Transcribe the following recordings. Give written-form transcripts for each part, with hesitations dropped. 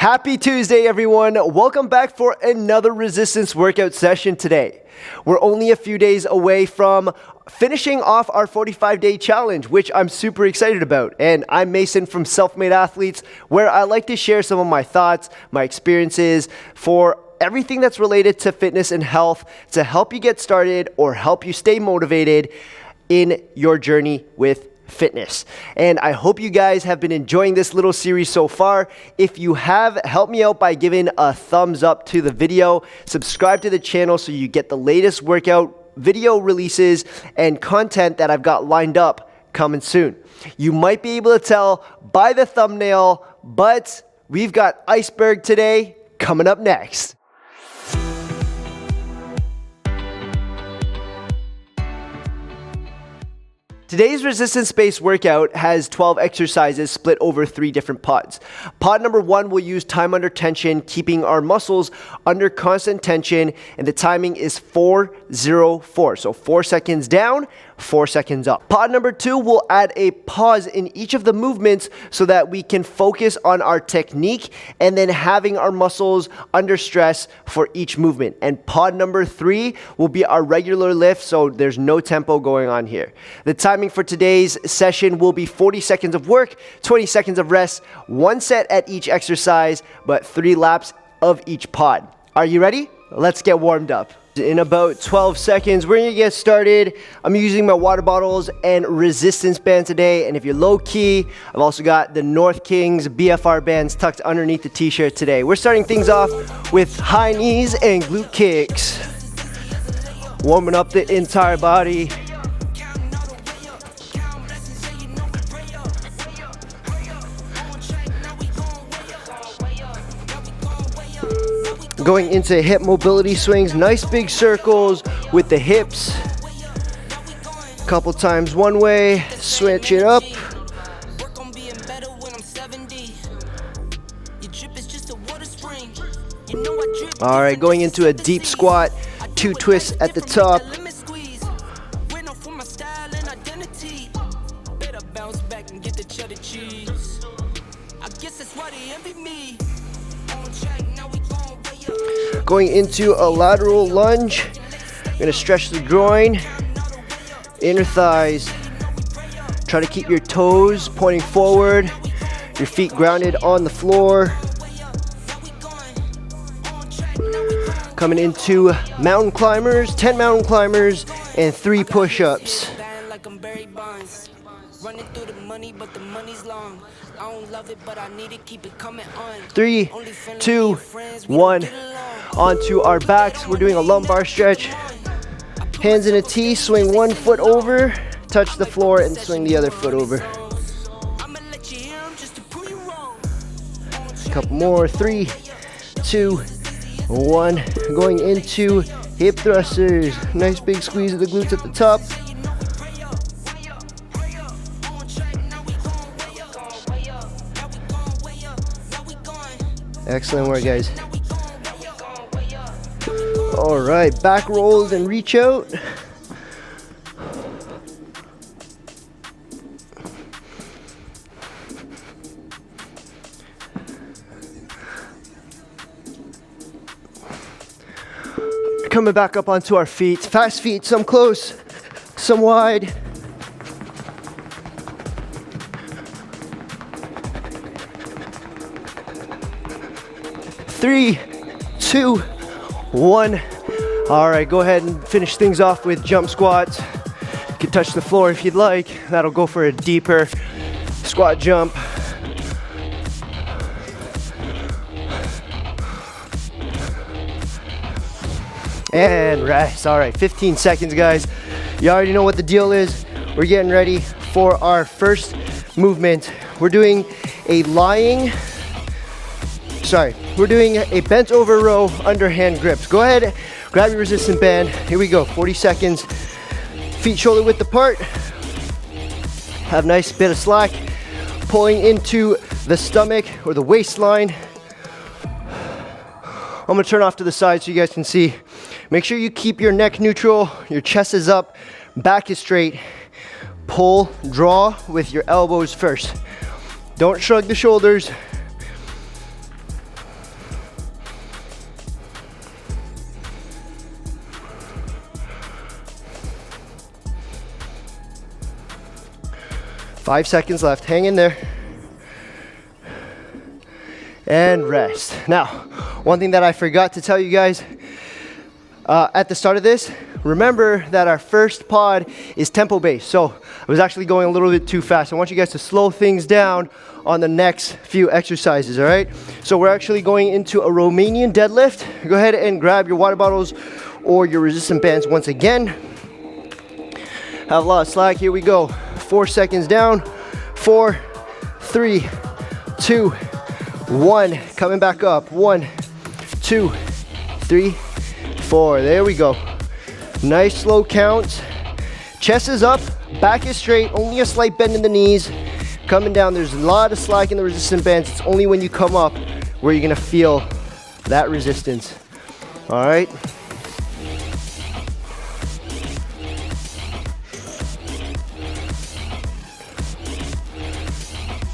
Happy Tuesday, everyone. Welcome back for another resistance workout session today. We're only a few days away from finishing off our 45-day challenge, which I'm super excited about. And I'm Mason from Self-Made Athletes, where I like to share some of my thoughts, my experiences for everything that's related to fitness and health to help you get started or help you stay motivated in your journey with fitness. And I hope you guys have been enjoying this little series so far. If you have, help me out by giving a thumbs up to the video, subscribe to the channel so you get the latest workout video releases and content that I've got lined up coming soon. You might be able to tell by the thumbnail, but we've got Iceberg today coming up next. Today's resistance-based workout has 12 exercises split over 3 different pods. Pod number 1 will use time under tension, keeping our muscles under constant tension, and the timing is 4-0-4. So 4 seconds down, 4 seconds up. Pod number 2 will add a pause in each of the movements so that we can focus on our technique and then having our muscles under stress for each movement. And pod number 3 will be our regular lift, so there's no tempo going on here. The timing for today's session will be 40 seconds of work, 20 seconds of rest, 1 set at each exercise, but 3 laps of each pod. Are you ready? Let's get warmed up. In about 12 seconds, we're gonna get started. I'm using my water bottles and resistance band today. And if you're low key, I've also got the North Kings BFR bands tucked underneath the t-shirt today. We're starting things off with high knees and glute kicks. Warming up the entire body. Going into hip mobility swings, nice big circles with the hips. Couple times one way, switch it up. All right, going into a deep squat, 2 twists at the top. Going into a lateral lunge. I'm gonna stretch the groin, inner thighs. Try to keep your toes pointing forward, your feet grounded on the floor. Coming into mountain climbers, 10 mountain climbers, and 3 push-ups. 3, 2, 1. Onto our backs, we're doing a lumbar stretch. Hands in a T, swing 1 foot over, touch the floor and swing the other foot over. A couple more, 3, 2, 1. Going into hip thrusters. Nice big squeeze of the glutes at the top. Excellent work, guys. All right, back rolls and reach out. Coming back up onto our feet. Fast feet, some close, some wide. Three, 2, 1. All right, go ahead and finish things off with jump squats. You can touch the floor if you'd like. That'll go for a deeper squat jump. And rest. All right, 15 seconds, guys. You already know what the deal is. We're getting ready for our first movement. We're doing a bent over row underhand grips. Go ahead, grab your resistance band. Here we go, 40 seconds. Feet shoulder width apart. Have a nice bit of slack. Pulling into the stomach or the waistline. I'm gonna turn off to the side so you guys can see. Make sure you keep your neck neutral, your chest is up, back is straight. Pull, draw with your elbows first. Don't shrug the shoulders. 5 seconds left. Hang in there. And rest. Now, one thing that I forgot to tell you guys at the start of this, remember that our first pod is tempo based. So I was actually going a little bit too fast. I want you guys to slow things down on the next few exercises, all right? So we're actually going into a Romanian deadlift. Go ahead and grab your water bottles or your resistance bands once again. Have a lot of slack. Here we go. 4 seconds down. 4, 3, 2, 1. Coming back up. 1, 2, 3, 4. There we go. Nice slow counts. Chest is up, back is straight, only a slight bend in the knees. Coming down, there's a lot of slack in the resistance bands. It's only when you come up where you're gonna feel that resistance. All right.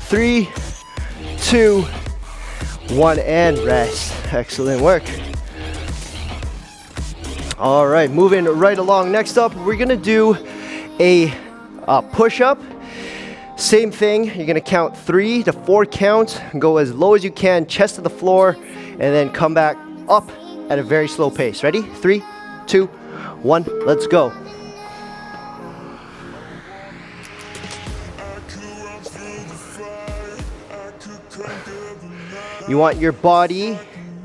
Three, 2, 1, and rest. Excellent work. All right, moving right along. Next up, we're gonna do a push-up. Same thing, you're gonna count 3 to 4 counts, go as low as you can, chest to the floor, and then come back up at a very slow pace. Ready? 3, 2, 1, let's go. You want your body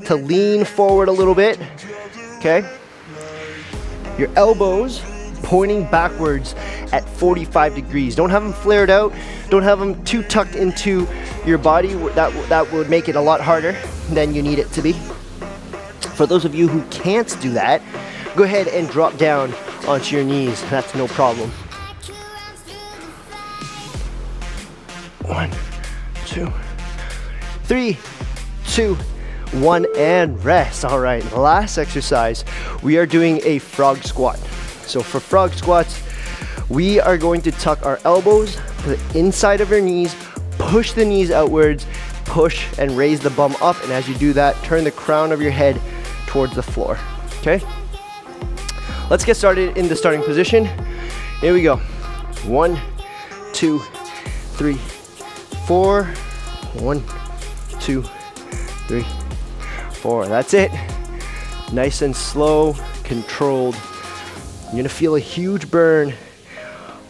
to lean forward a little bit, okay? Your elbows pointing backwards at 45 degrees. Don't have them flared out. Don't have them too tucked into your body. That would make it a lot harder than you need it to be. For those of you who can't do that, go ahead and drop down onto your knees. That's no problem. 1, 2, 3, 2, 1, and rest. All right, last exercise, we are doing a frog squat. So for frog squats, we are going to tuck our elbows to the inside of our knees, push the knees outwards, push and raise the bum up, and as you do that, turn the crown of your head towards the floor, okay? Let's get started in the starting position. Here we go. 1, 2, 3, 4. 1, 2, 3, 4. That's it. Nice and slow, controlled. You're gonna feel a huge burn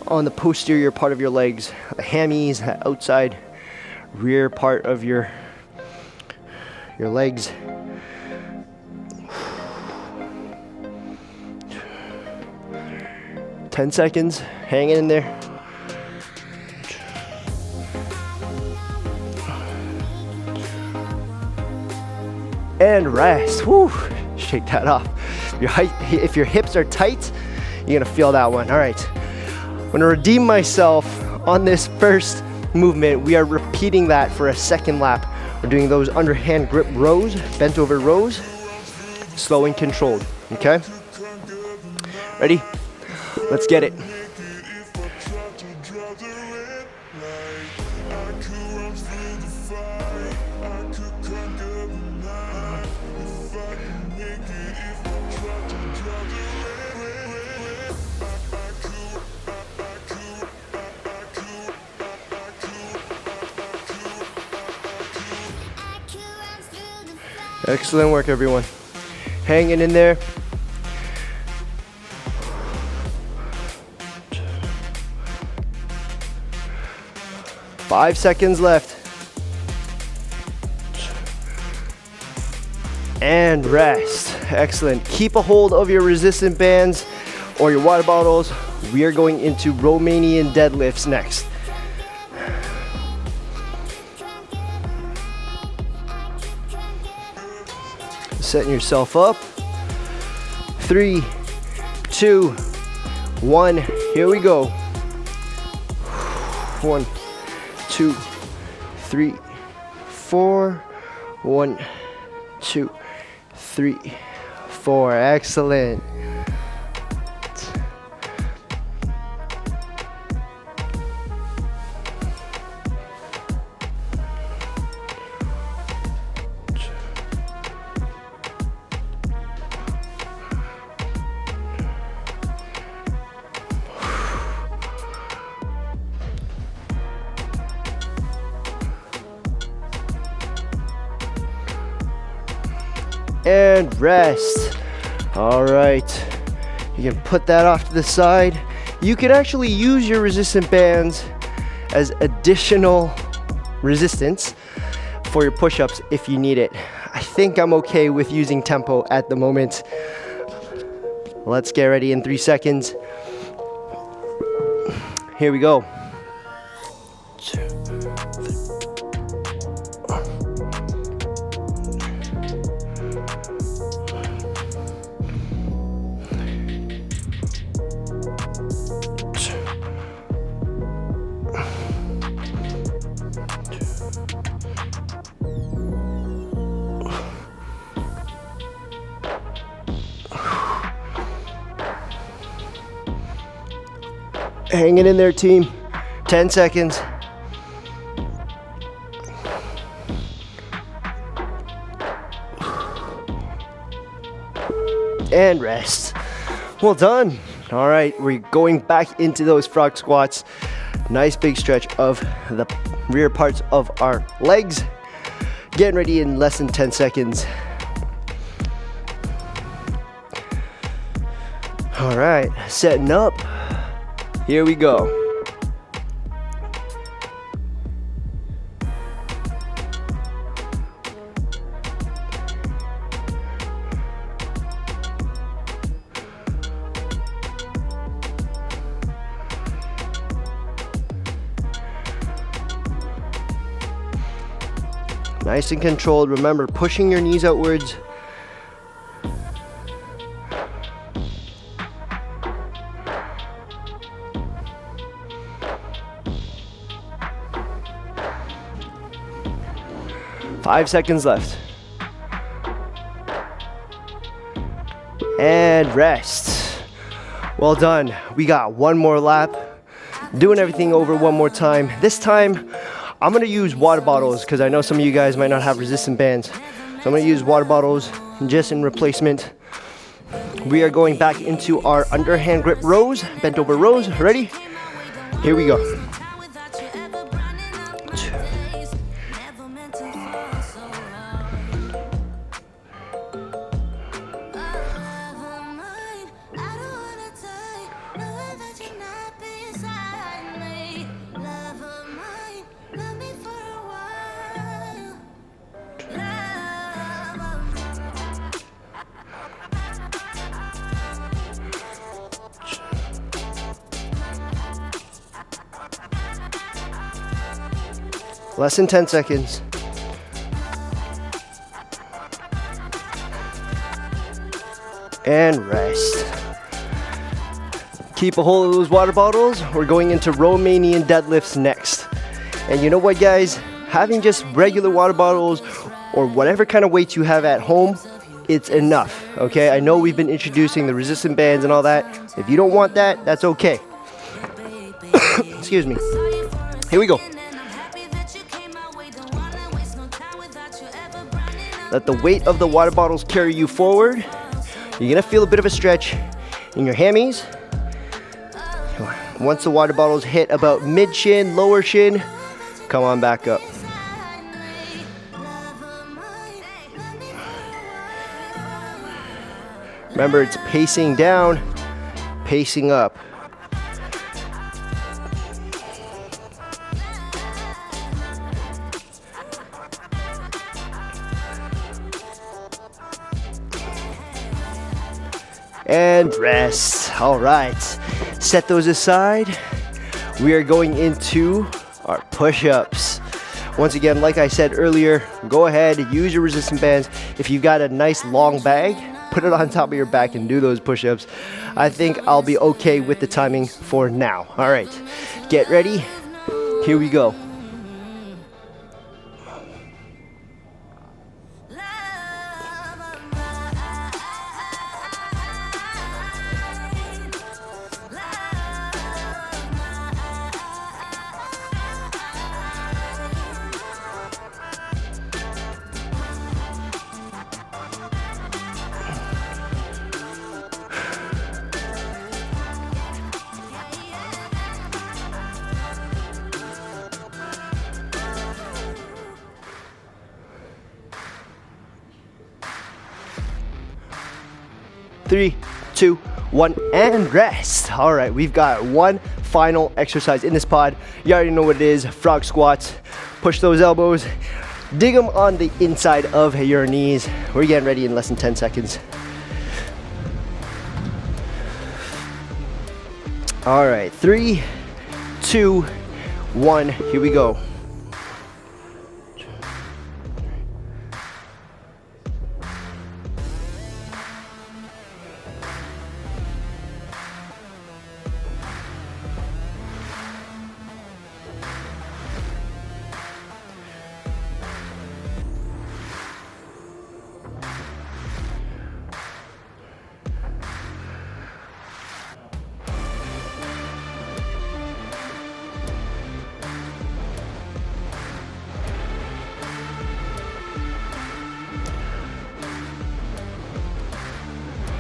on the posterior part of your legs, the hammies, the outside rear part of your legs. Ten seconds, hanging in there. And rest. Woo. Shake that off. If your hips are tight, you're gonna feel that one. All right. I'm gonna redeem myself on this first movement. We are repeating that for a second lap. We're doing those underhand grip rows, bent over rows, slow and controlled. Okay? Ready? Let's get it. Excellent work, everyone. Hanging in there. Five seconds left. And rest. Excellent. Keep a hold of your resistance bands or your water bottles. We are going into Romanian deadlifts next. Setting yourself up. 3, 2, 1. Here we go. 1, 2, 3, 4. 1, 2, 3, 4. Excellent. and rest. All right, you can put that off to the side. You can actually use your resistant bands as additional resistance for your push-ups if you need it. I think I'm okay with using tempo at the moment. Let's get ready in 3 seconds. Here we go. Hang it in there, team. 10 seconds. And rest. Well done. All right, we're going back into those frog squats. Nice big stretch of the rear parts of our legs. Getting ready in less than 10 seconds. All right, setting up. Here we go. Nice and controlled. Remember, pushing your knees outwards. Five seconds left. And rest. Well done. We got one more lap. Doing everything over one more time. This time, I'm gonna use water bottles because I know some of you guys might not have resistant bands. So I'm gonna use water bottles just in replacement. We are going back into our underhand grip rows, bent over rows. Ready? Here we go. Less than 10 seconds. And rest. Keep a hold of those water bottles. We're going into Romanian deadlifts next. And you know what, guys? Having just regular water bottles or whatever kind of weights you have at home, it's enough, okay? I know we've been introducing the resistant bands and all that. If you don't want that, that's okay. Excuse me. Here we go. Let the weight of the water bottles carry you forward. You're gonna feel a bit of a stretch in your hammies. Once the water bottles hit about mid shin, lower shin, come on back up. Remember, it's pacing down, pacing up. And rest. All right, set those aside. We are going into our push-ups. Once again, like I said earlier, go ahead, use your resistance bands. If you've got a nice long bag, put it on top of your back and do those push-ups. I think I'll be okay with the timing for now. All right, get ready. Here we go. 3, 2, 1, and rest. All right, we've got one final exercise in this pod. You already know what it is, frog squats. Push those elbows, dig them on the inside of your knees. We're getting ready in less than 10 seconds. All right, 3, 2, 1, here we go.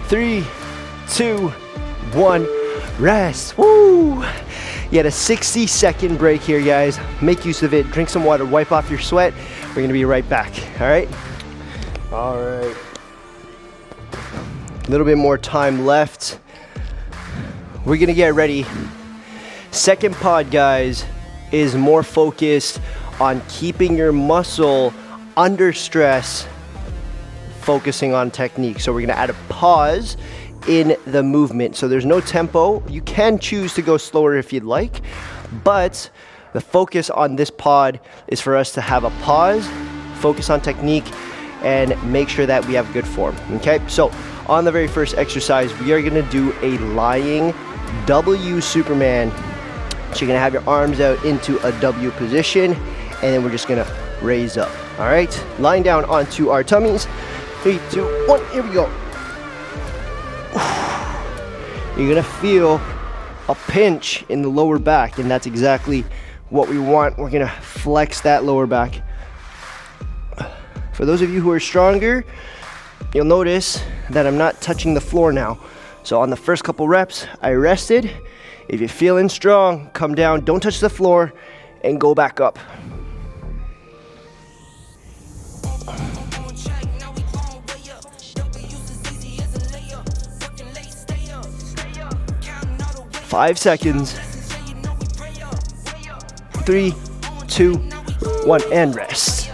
Three, 2, 1, rest. Woo! You had a 60-second break here, guys. Make use of it. Drink some water, wipe off your sweat. We're gonna be right back, all right? All right. A little bit more time left. We're gonna get ready. Second pod, guys, is more focused on keeping your muscle under stress, focusing on technique. So we're gonna add a pause in the movement. So there's no tempo. You can choose to go slower if you'd like, but the focus on this pod is for us to have a pause, focus on technique, and make sure that we have good form, okay? So on the very first exercise, we are gonna do a lying W Superman. So you're gonna have your arms out into a W position, and then we're just gonna raise up, all right? Lying down onto our tummies. 3, 2, 1, here we go. You're gonna feel a pinch in the lower back, and that's exactly what we want. We're gonna flex that lower back. For those of you who are stronger, you'll notice that I'm not touching the floor now. So on the first couple reps, I rested. If you're feeling strong, come down, don't touch the floor, and go back up. 5 seconds. 3, 2, 1, and rest.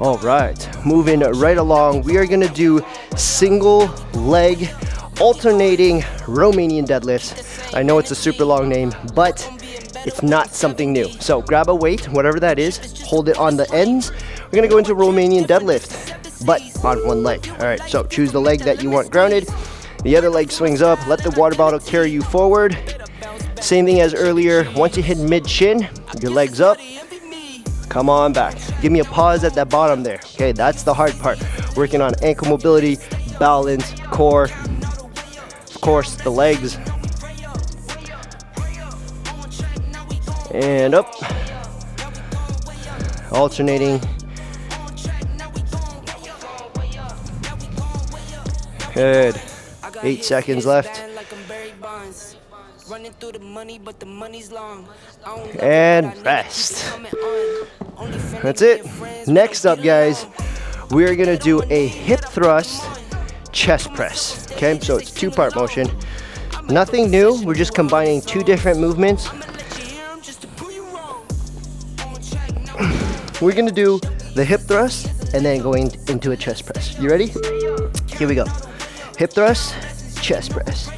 All right, moving right along. We are gonna do single leg alternating Romanian deadlifts. I know it's a super long name, but it's not something new. So grab a weight, whatever that is, hold it on the ends. We're gonna go into Romanian deadlift, but on one leg. All right, so choose the leg that you want grounded. The other leg swings up, let the water bottle carry you forward. Same thing as earlier, once you hit mid-shin, your legs up, come on back. Give me a pause at that bottom there, okay? That's the hard part. Working on ankle mobility, balance, core, of course, the legs. And up, alternating. Good. 8 seconds left. And rest. That's it. Next up, guys, we're gonna do a hip thrust chest press. Okay, so it's 2-part motion. Nothing new, we're just combining 2 different movements. We're gonna do the hip thrust and then going into a chest press. You ready? Here we go. Hip thrust, chest press.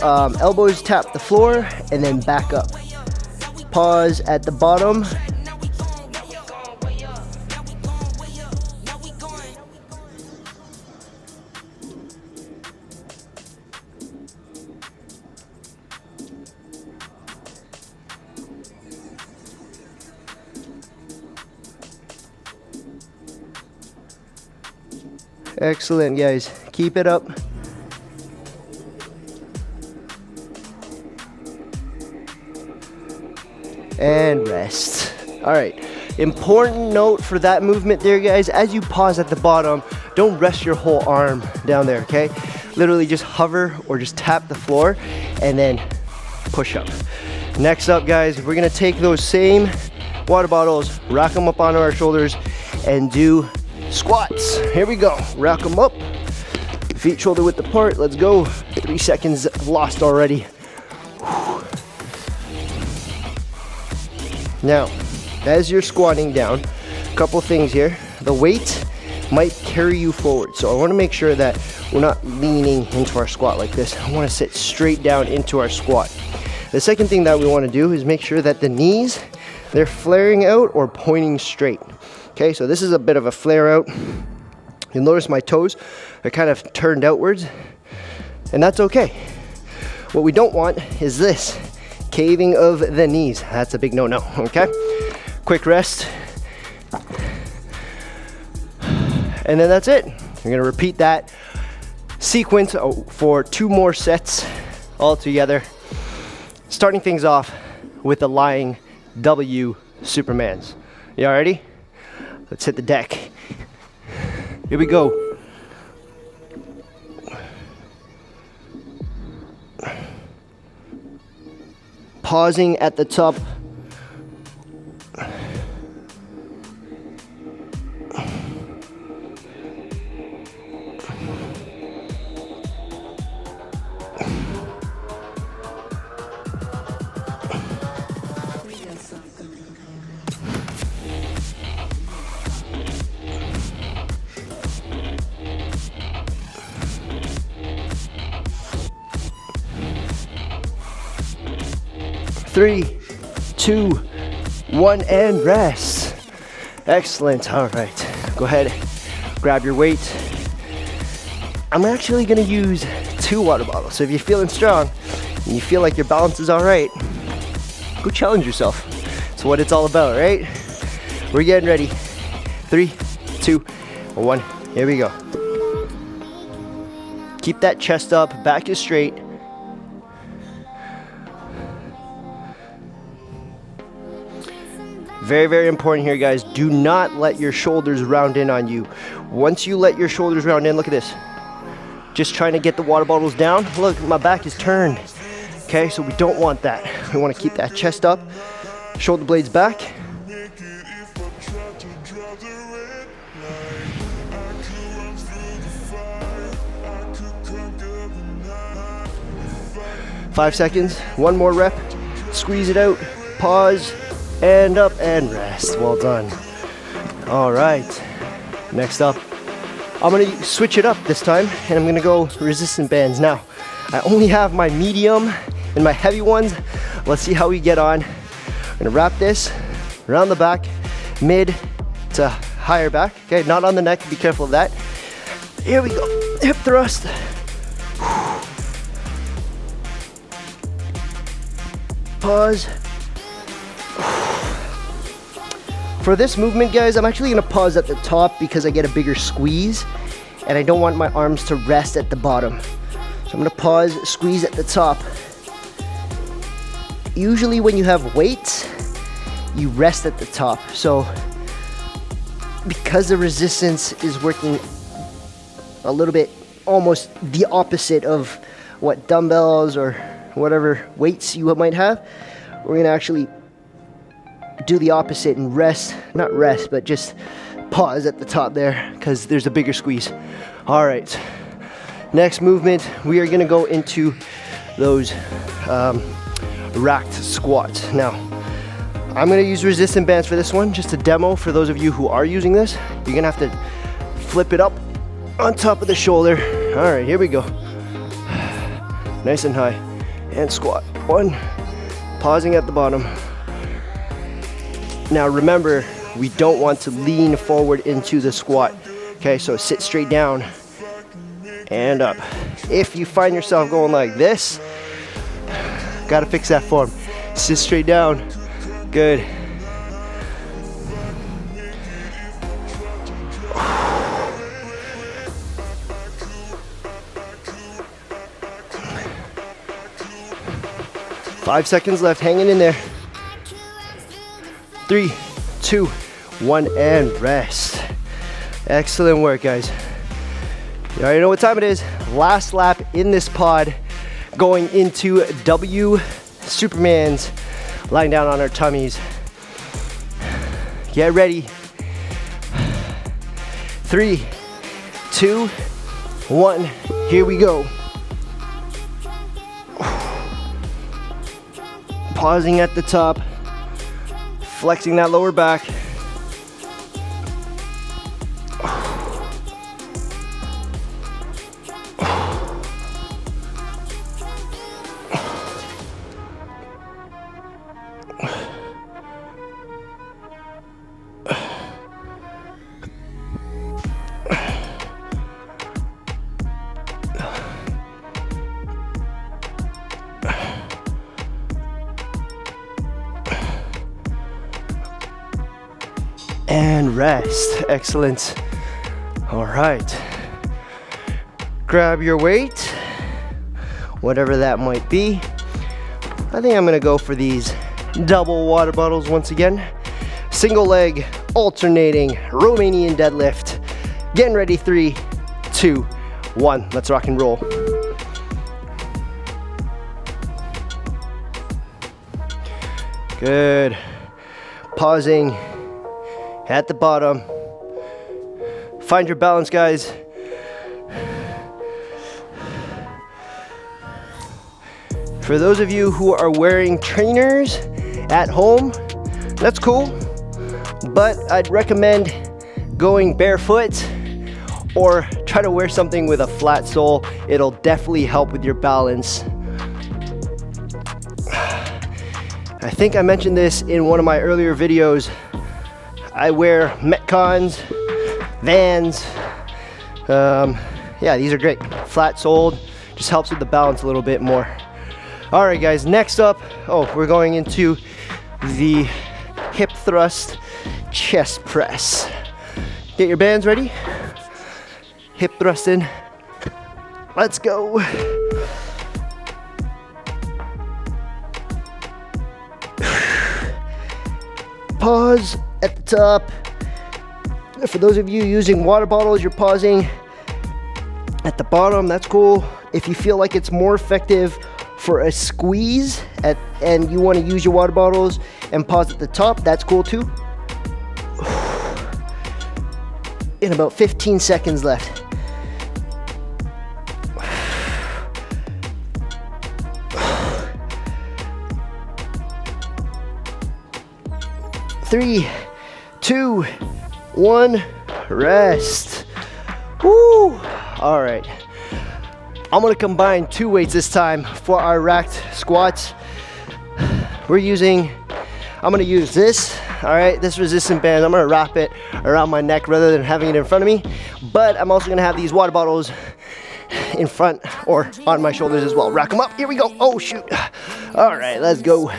Elbows tap the floor and then back up. Pause at the bottom. Excellent, guys. Keep it up. And rest. All right. Important note for that movement there, guys. As you pause at the bottom, don't rest your whole arm down there, okay? Literally just hover or just tap the floor and then push up. Next up, guys, we're gonna take those same water bottles, rack them up onto our shoulders, and do Squats, here we go. Rack them up. Feet shoulder width apart, let's go. 3 seconds lost already. Now, as you're squatting down, a couple things here. The weight might carry you forward, so I want to make sure that we're not leaning into our squat like this. I want to sit straight down into our squat. The second thing that we want to do is make sure that the knees, they're flaring out or pointing straight. Okay, so this is a bit of a flare out. You'll notice my toes are kind of turned outwards, and that's okay. What we don't want is this, caving of the knees. That's a big no-no, okay? Quick rest. And then that's it. You're gonna repeat that sequence for 2 more sets all together. Starting things off with the lying W Supermans. You all ready? Let's hit the deck. Here we go. Pausing at the top. Three, 2, 1, and rest. Excellent. All right, go ahead, grab your weight. I'm actually gonna use 2 water bottles. So if you're feeling strong and you feel like your balance is all right, go challenge yourself. It's what it's all about, right? We're getting ready. 3, 2, 1, here we go. Keep that chest up, back is straight. Very, very important here, guys. Do not let your shoulders round in on you. Once you let your shoulders round in, look at this. Just trying to get the water bottles down. Look, my back is turned. Okay, so we don't want that. We want to keep that chest up, shoulder blades back. Five seconds, 1 more rep. Squeeze it out, pause. And up and rest. Well done. All right. Next up, I'm going to switch it up this time, and I'm going to go resistance bands. Now, I only have my medium and my heavy ones. Let's see how we get on. I'm going to wrap this around the back, mid to higher back. Okay, not on the neck. Be careful of that. Here we go. Hip thrust. Pause. For this movement, guys, I'm actually gonna pause at the top because I get a bigger squeeze and I don't want my arms to rest at the bottom. So I'm gonna pause, squeeze at the top. Usually when you have weights, you rest at the top. So because the resistance is working a little bit almost the opposite of what dumbbells or whatever weights you might have, we're gonna actually do the opposite and rest, not rest, but just pause at the top there because there's a bigger squeeze. All right, next movement, we are gonna go into those racked squats. Now, I'm gonna use resistance bands for this one, just a demo for those of you who are using this. You're gonna have to flip it up on top of the shoulder. All right, here we go. Nice and high, and squat. 1, pausing at the bottom. Now remember, we don't want to lean forward into the squat. Okay, so sit straight down and up. If you find yourself going like this, gotta fix that form. Sit straight down. Good. Five seconds left, hanging in there. 3, 2, 1, and rest. Excellent work, guys. You already know what time it is. Last lap in this pod, going into W Supermans, lying down on our tummies. Get ready. 3, 2, 1. Here we go. Pausing at the top, flexing that lower back. And rest. Excellent. All right. Grab your weight, whatever that might be. I think I'm gonna go for these double water bottles once again. Single leg, alternating, Romanian deadlift. Getting ready, 3, 2, 1. Let's rock and roll. Good. Pausing at the bottom. Find your balance, guys. For those of you who are wearing trainers at home, that's cool, but I'd recommend going barefoot or try to wear something with a flat sole. It'll definitely help with your balance. I think I mentioned this in one of my earlier videos. I wear Metcons, Vans. Yeah, these are great. Flat soled, just helps with the balance a little bit more. All right, guys, next up, we're going into the hip thrust chest press. Get your bands ready. Hip thrust in. Let's go. Pause at the top. For those of you using water bottles, you're pausing at the bottom. That's cool. If you feel like it's more effective for a squeeze and you want to use your water bottles and pause at the top, that's cool too. In about 15 seconds left. Three, 2, 1, rest. Woo! All right. I'm gonna combine 2 weights this time for our racked squats. I'm gonna use this, all right, this resistant band. I'm gonna wrap it around my neck rather than having it in front of me. But I'm also gonna have these water bottles in front or on my shoulders as well. Rack them up, here we go. Oh shoot. All right, let's go.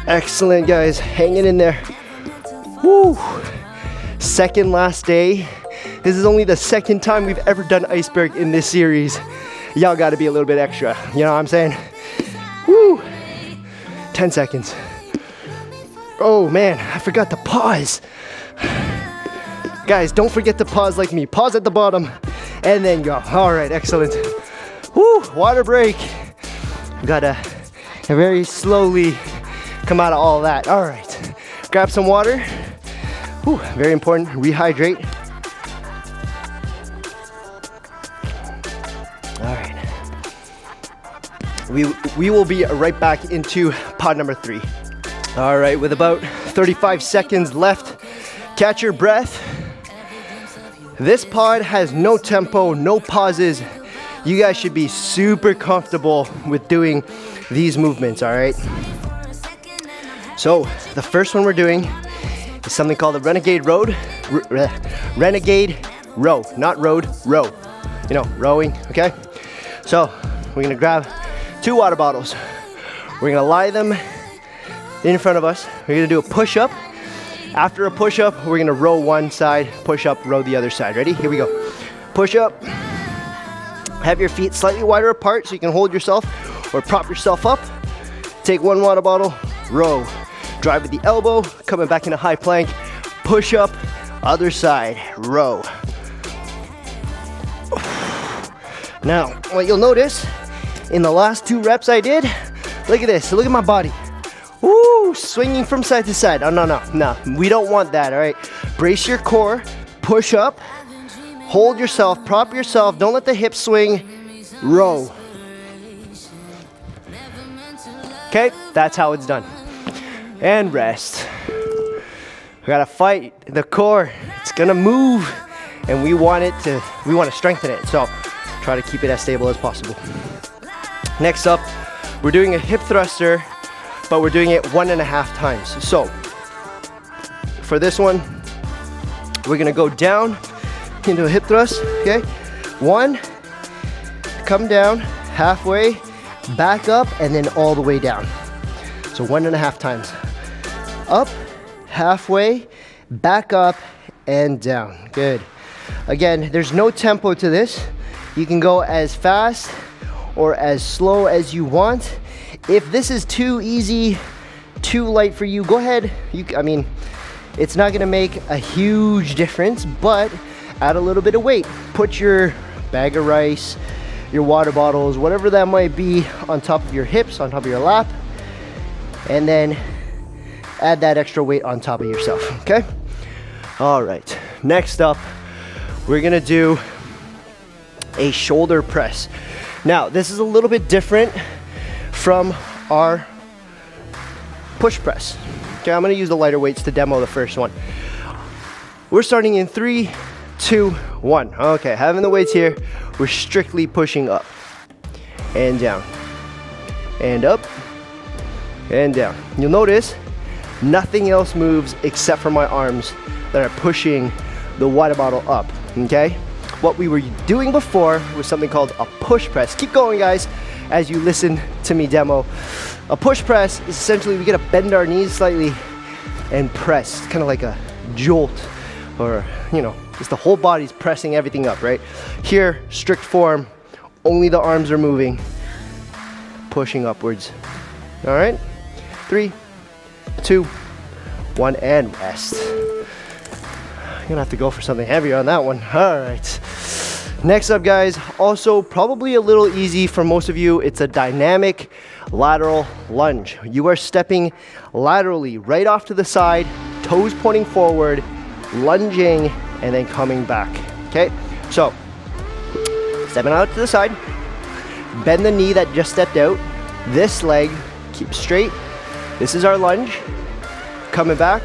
Excellent, guys, hanging in there. Woo! Second last day. This is only the second time we've ever done Iceberg in this series. Y'all gotta be a little bit extra, you know what I'm saying? Woo! 10 seconds. Oh man, I forgot to pause. Guys, don't forget to pause like me. Pause at the bottom and then go. All right, excellent. Woo! Water break. Gotta very slowly come out of all that. All right, grab some water. Whew, very important, rehydrate. All right, we will be right back into pod number 3. All right, with about 35 seconds left, catch your breath. This pod has no tempo, no pauses. You guys should be super comfortable with doing these movements, all right? So the first one we're doing is something called the Renegade Row. Renegade Row, not road, row. You know, rowing, okay? So we're gonna grab 2 water bottles. We're gonna lie them in front of us. We're gonna do a push-up. After a push-up, we're gonna row one side, push up, row the other side. Ready? Here we go. Push up. Have your feet slightly wider apart so you can hold yourself or prop yourself up. Take 1 water bottle, row. Drive with the elbow, coming back in a high plank. Push up, other side, row. Now, what you'll notice in the last 2 reps I did, look at this, look at my body. Woo, swinging from side to side. Oh, no, we don't want that, all right? Brace your core, push up, hold yourself, prop yourself, don't let the hips swing, row. Okay, that's how it's done. And rest. We gotta fight the core. It's gonna move, and we want to strengthen it. So try to keep it as stable as possible. Next up, we're doing a hip thruster, but we're doing it 1.5 times. So for this one, we're gonna go down into a hip thrust, okay? 1, come down, halfway, back up, and then all the way down. So 1.5 times. Up, halfway, back up, and down. Good. Again, there's no tempo to this. You can go as fast or as slow as you want. If this is too easy, too light for you, go ahead. I mean, it's not gonna make a huge difference, but add a little bit of weight. Put your bag of rice, your water bottles, whatever that might be, on top of your hips, on top of your lap, and then add that extra weight on top of yourself, okay? All right, next up, we're gonna do a shoulder press. Now, this is a little bit different from our push press. Okay, I'm gonna use the lighter weights to demo the first one. We're starting in 3, 2, 1. Okay, having the weights here, we're strictly pushing up and down and up and down. You'll notice nothing else moves except for my arms that are pushing the water bottle up, okay? What we were doing before was something called a push press. Keep going, guys, as you listen to me demo. A push press is essentially we gotta bend our knees slightly and press. It's kind of like a jolt, or, you know, just the whole body's pressing everything up, right? Here, strict form, only the arms are moving, pushing upwards. All right? 3, 2, 1, and rest. You're gonna have to go for something heavier on that one. All right. Next up, guys, also probably a little easy for most of you, it's a dynamic lateral lunge. You are stepping laterally right off to the side, toes pointing forward, lunging, and then coming back, okay? So, stepping out to the side, bend the knee that just stepped out, this leg, keep straight. This is our lunge, coming back,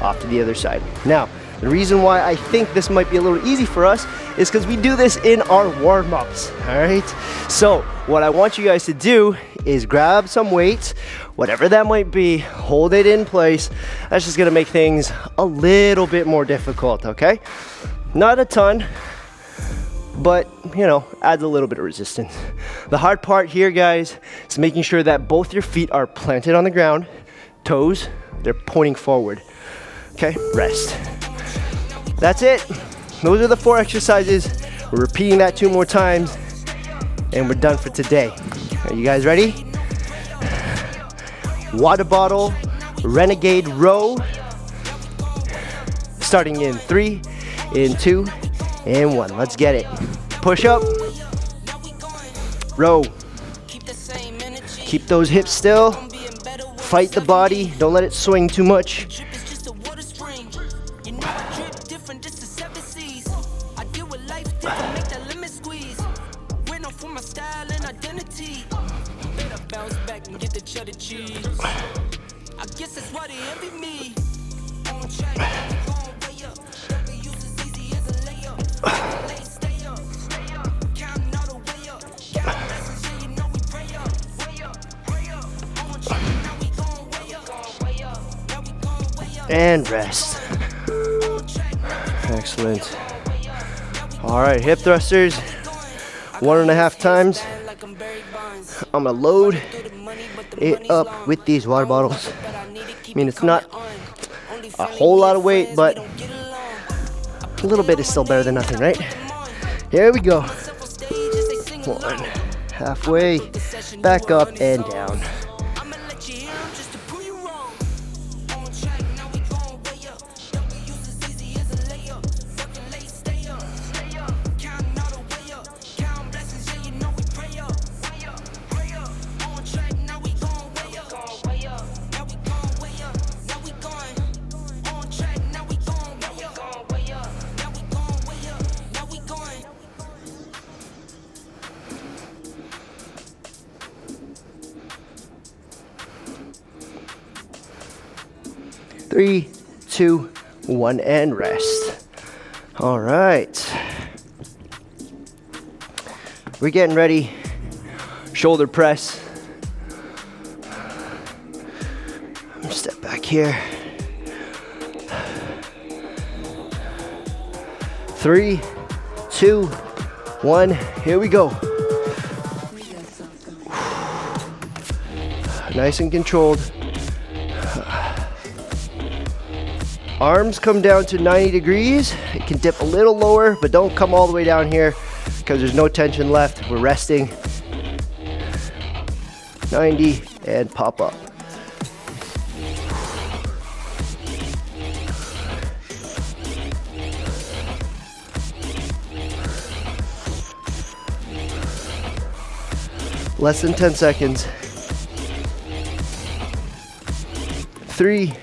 off to the other side. Now, the reason why I think this might be a little easy for us is because we do this in our warm-ups, all right? So what I want you guys to do is grab some weights, whatever that might be, hold it in place. That's just gonna make things a little bit more difficult, okay? Not a ton, but, you know, adds a little bit of resistance. The hard part here, guys, is making sure that both your feet are planted on the ground, toes, they're pointing forward. Okay, rest. That's it. Those are the 4 exercises. We're repeating that 2 more times, and we're done for today. Are you guys ready? Water bottle, Renegade Row. Starting in 3, in 2, and 1. Let's get it. Push up. Row. Keep those hips still. Fight the body. Don't let it swing too much. I guess that's why they envy me. And rest. Excellent. All right, hip thrusters, 1.5 times. I'm gonna load it up with these water bottles. I mean, it's not a whole lot of weight, but a little bit is still better than nothing, right? Here we go. 1, halfway, back up and down. 3, 2, 1, and rest. All right. We're getting ready. Shoulder press. Step back here. 3, 2, 1, here we go. Nice and controlled. Arms come down to 90 degrees. It can dip a little lower, but don't come all the way down here because there's no tension left. We're resting. 90 and pop up. Less than 10 seconds. 3,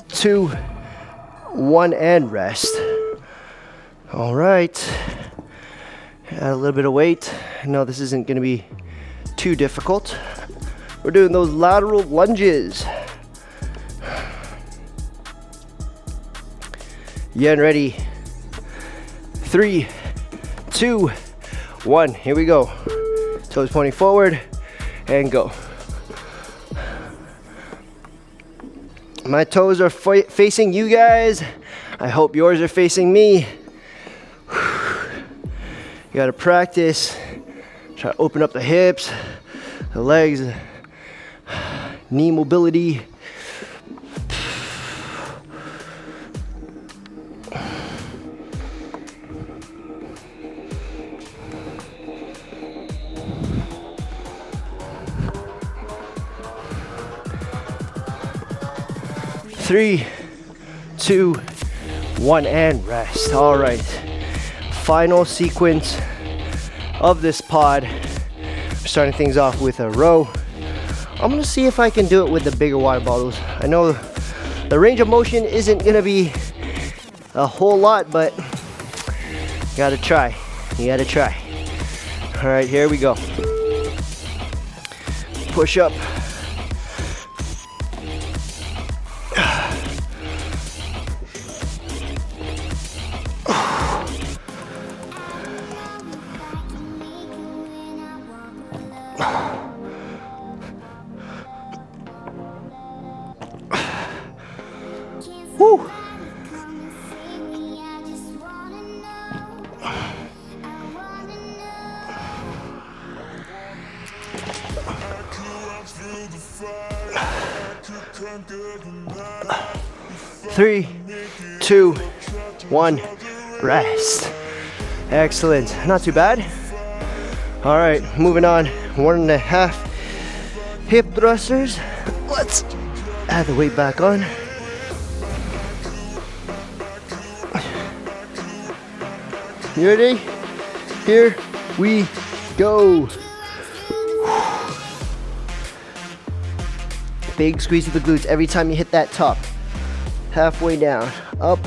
2, 1, and rest. All right. Add a little bit of weight. No, this isn't going to be too difficult. We're doing those lateral lunges. Getting ready. 3, 2, 1. Here we go. Toes pointing forward and go. My toes are facing you guys. I hope yours are facing me. You gotta practice. Try to open up the hips, the legs, knee mobility. Three, 2, 1, and rest. All right. Final sequence of this pod. We're starting things off with a row. I'm gonna see if I can do it with the bigger water bottles. I know the range of motion isn't gonna be a whole lot, but you gotta try. You gotta try. All right, here we go. Push up. Woo. Three, 2, 1, rest. Excellent. Not too bad. All right, moving on. 1.5 hip thrusters. Let's add the weight back on. You ready? Here we go. Big squeeze of the glutes every time you hit that top. Halfway down, up.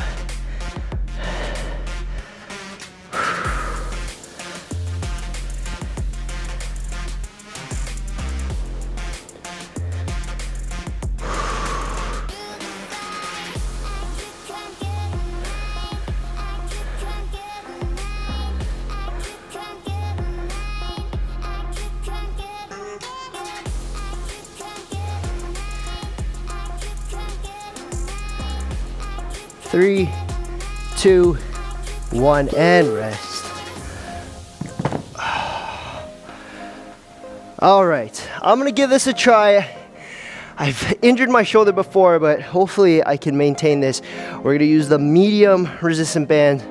Three, 2, 1, and rest. All right, I'm gonna give this a try. I've injured my shoulder before, but hopefully I can maintain this. We're gonna use the medium resistant band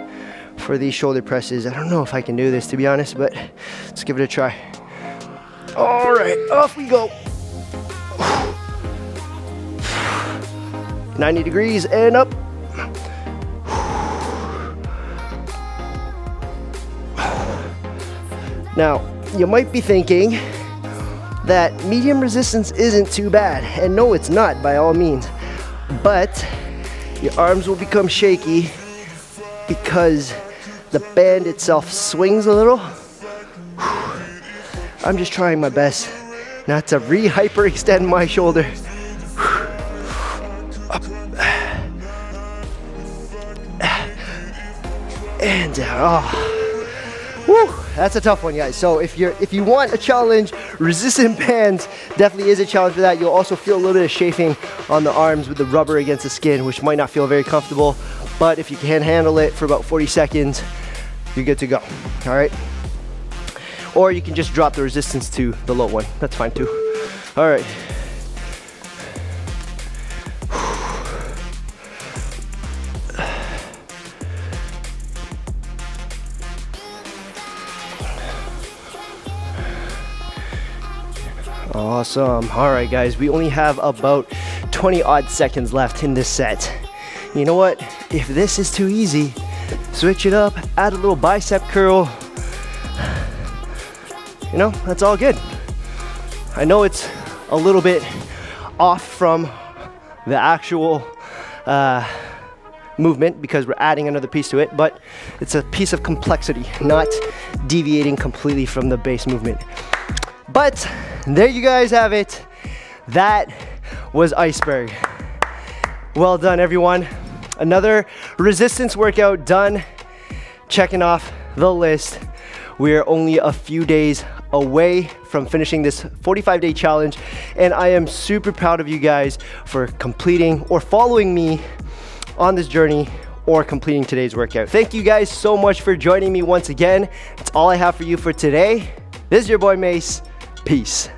for these shoulder presses. I don't know if I can do this, to be honest, but let's give it a try. All right, off we go. 90 degrees and up. Now, you might be thinking that medium resistance isn't too bad, and no, it's not by all means, but your arms will become shaky because the band itself swings a little. I'm just trying my best not to hyperextend my shoulder. Up. and down. Oh. Woo, that's a tough one, guys. So if you want a challenge, resistant bands definitely is a challenge for that. You'll also feel a little bit of chafing on the arms with the rubber against the skin, which might not feel very comfortable. But if you can handle it for about 40 seconds, you're good to go. All right. Or you can just drop the resistance to the low one. That's fine too. All right. Awesome. All right, guys, we only have about 20 odd seconds left in this set. You know what? If this is too easy, switch it up, add a little bicep curl. You know, that's all good. I know it's a little bit off from the actual movement because we're adding another piece to it, but it's a piece of complexity, not deviating completely from the base movement. But there you guys have it. That was Iceberg. Well done, everyone. Another resistance workout done. Checking off the list. We are only a few days away from finishing this 45-day challenge, and I am super proud of you guys for completing or following me on this journey or completing today's workout. Thank you guys so much for joining me once again. That's all I have for you for today. This is your boy Mace. Peace.